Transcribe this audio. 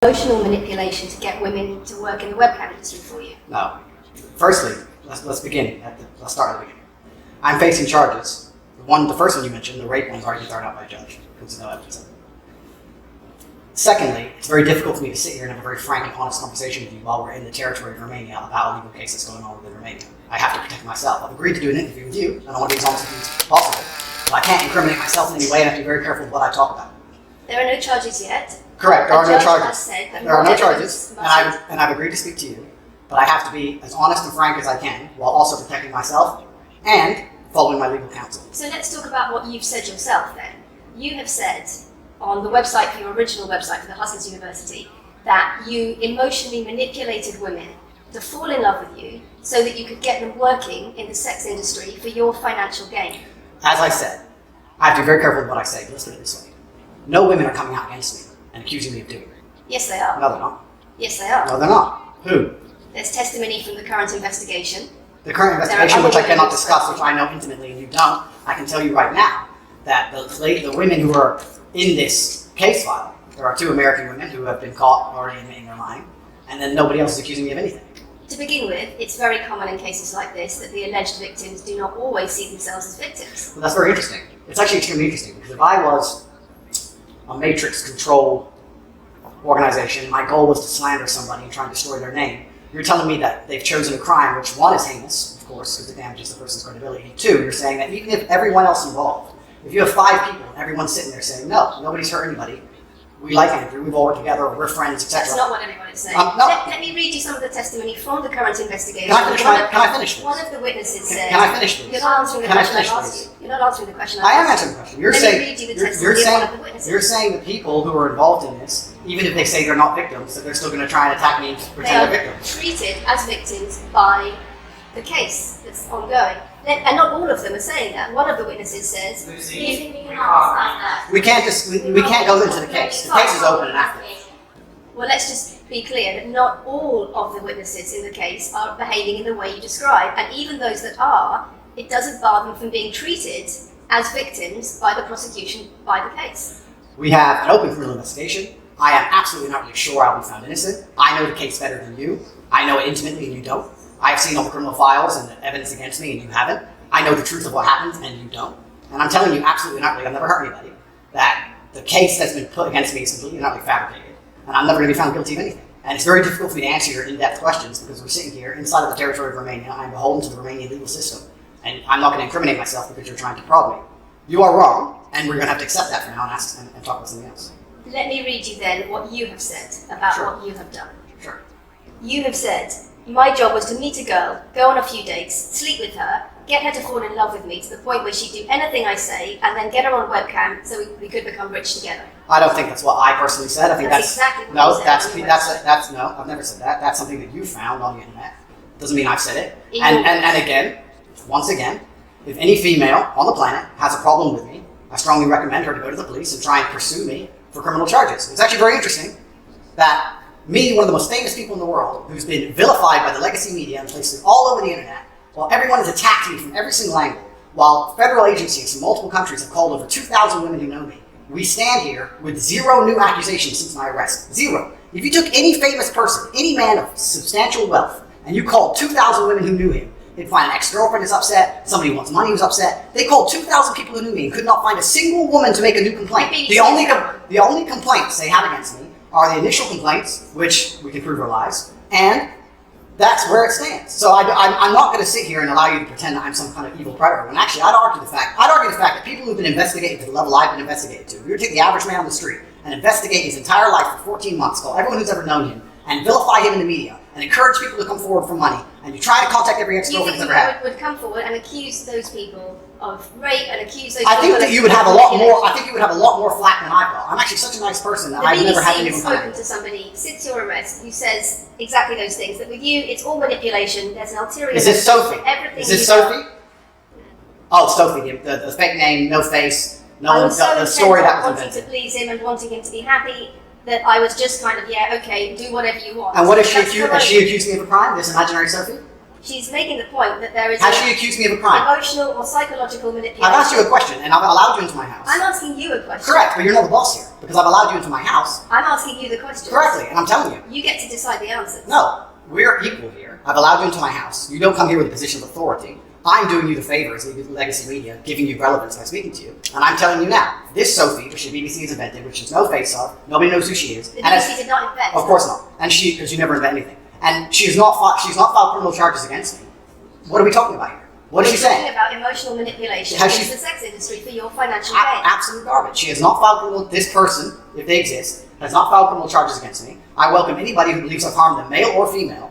Emotional manipulation to get women to work in the webcam industry for you? No. Firstly, let's begin. Let's start at the beginning. I'm facing charges. The first one you mentioned, the rape one, is already thrown out by a judge because there's no evidence of it. Secondly, it's very difficult for me to sit here and have a very frank and honest conversation with you while we're in the territory of Romania about a legal case that's going on within Romania. I have to protect myself. I've agreed to do an interview with you, and I want to be as honest with you as possible. But I can't incriminate myself in any way, and I have to be very careful with what I talk about. There are no charges yet. Correct, there are no charges. There are no charges, and I've agreed to speak to you, but I have to be as honest and frank as I can while also protecting myself and following my legal counsel. So let's talk about what you've said yourself then. You have said on the website, for your original website for the Hustlers University, that you emotionally manipulated women to fall in love with you so that you could get them working in the sex industry for your financial gain. As I said, I have to be very careful with what I say, but let's put it this way. No women are coming out against me and accusing me of doing it. Yes, they are. No, they're not. Yes, they are. No, they're not. Who? There's testimony from the current investigation. The current investigation, which I cannot discuss, which I know intimately and you don't, I can tell you right now that the women who are in this case file, there are 2 American women who have been caught already admitting they're lying, and then nobody else is accusing me of anything. To begin with, it's very common in cases like this that the alleged victims do not always see themselves as victims. Well, that's very interesting. It's actually extremely interesting, because if I was a matrix control organization, my goal was to slander somebody and try and destroy their name, you're telling me that they've chosen a crime, which 1 is heinous, of course, because it damages the person's credibility. 2, you're saying that even if everyone else involved, if you have 5 people and everyone's sitting there saying, no, nobody's hurt anybody, we like Andrew, we've all worked together, we're friends, etc. That's not what anyone is saying. No. Let me read you some of the testimony from the current investigation. Can I finish this? One of the witnesses said... Can I finish this? You're not answering the question I asked you. You're not answering the question I asked you. I am answering the question. You're Let saying, me read you the testimony of one of the witnesses. You're saying the people who are involved in this, even if they say they're not victims, that they're still going to try and attack me and pretend they're victims. They are treated as victims by the case that's ongoing. And not all of them are saying that. One of the witnesses says, we can't go into the case. The case is open and active. Well, let's just be clear that not all of the witnesses in the case are behaving in the way you describe. And even those that are, it doesn't bar them from being treated as victims by the prosecution, by the case. We have an open criminal investigation. I am absolutely not really sure I'll be found innocent. I know the case better than you. I know it intimately and you don't. I've seen all the criminal files and the evidence against me and you haven't. I know the truth of what happened and you don't. And I'm telling you absolutely not really, I've never hurt anybody, that the case that's been put against me is completely not really fabricated. And I'm never going to be found guilty of anything. And it's very difficult for me to answer your in-depth questions because we're sitting here inside of the territory of Romania. I'm beholden to the Romanian legal system. And I'm not going to incriminate myself because you're trying to prod me. You are wrong, and we're going to have to accept that for now and talk about something else. Let me read you then what you have said about what you have done. Sure. You have said, my job was to meet a girl, go on a few dates, sleep with her, get her to fall in love with me to the point where she'd do anything I say, and then get her on webcam so we could become rich together. I don't think that's what I personally said. I think that's exactly what no. you said That's no. I've never said that. That's something that you found on the internet. Doesn't mean I've said it. And again, once again, if any female on the planet has a problem with me, I strongly recommend her to go to the police and try and pursue me for criminal charges. It's actually very interesting that me, one of the most famous people in the world, who's been vilified by the legacy media and placed all over the internet, while everyone has attacked me from every single angle, while federal agencies from multiple countries have called over 2,000 women who know me, we stand here with 0 new accusations since my arrest. 0. If you took any famous person, any man of substantial wealth, and you called 2,000 women who knew him, they'd find an ex-girlfriend is upset, somebody who wants money who's upset. They called 2,000 people who knew me and could not find a single woman to make a new complaint. The only complaints they have against me are the initial complaints, which we can prove are lies, and that's where it stands. So I'm not going to sit here and allow you to pretend that I'm some kind of evil predator, when actually I'd argue the fact that people who've been investigated to the level I've been investigated to, if you were to take the average man on the street and investigate his entire life for 14 months, call everyone who's ever known him, and vilify him in the media, and encourage people to come forward for money, and you try to contact every ex-girlfriend he's ever had. Would come forward and accuse those people of rape and accuse those I think that you would have a lot more. I think you would have a lot more flack than I've got. I'm actually such a nice person that I've never had anyone come. The BBC has spoken to somebody since your arrest who says exactly those things. That with you, it's all manipulation. There's an ulterior. Is this Sophie? Everything. Is this Sophie? Oh, it's Sophie. The fake name, no face, the story that was invented. Wanting to please him and wanting him to be happy. That I was just kind of, okay, do whatever you want. And what if she accused me of a crime, this imaginary Sophie? She's making the point that there is Has she accused me of a crime? emotional or psychological manipulation. I've asked you a question, and I've allowed you into my house. I'm asking you a question. Correct, but you're not the boss here, because I've allowed you into my house. I'm asking you the question. Correctly, and I'm telling you. You get to decide the answers. No, we're equal here. I've allowed you into my house. You don't come here with a position of authority. I'm doing you the favor as legacy media, giving you relevance by speaking to you. And I'm telling you now, this Sophie, which the BBC has invented, which there's no face of, nobody knows who she is. The BBC did not invent. Of course not. And because you never invent anything. And she's not filed criminal charges against me. What are we talking about here? What is she saying? We're talking about emotional manipulation in the sex industry for your financial gain. Absolute garbage. She has not filed criminal, this person, if they exist, has not filed criminal charges against me. I welcome anybody who believes I've harmed them, male or female,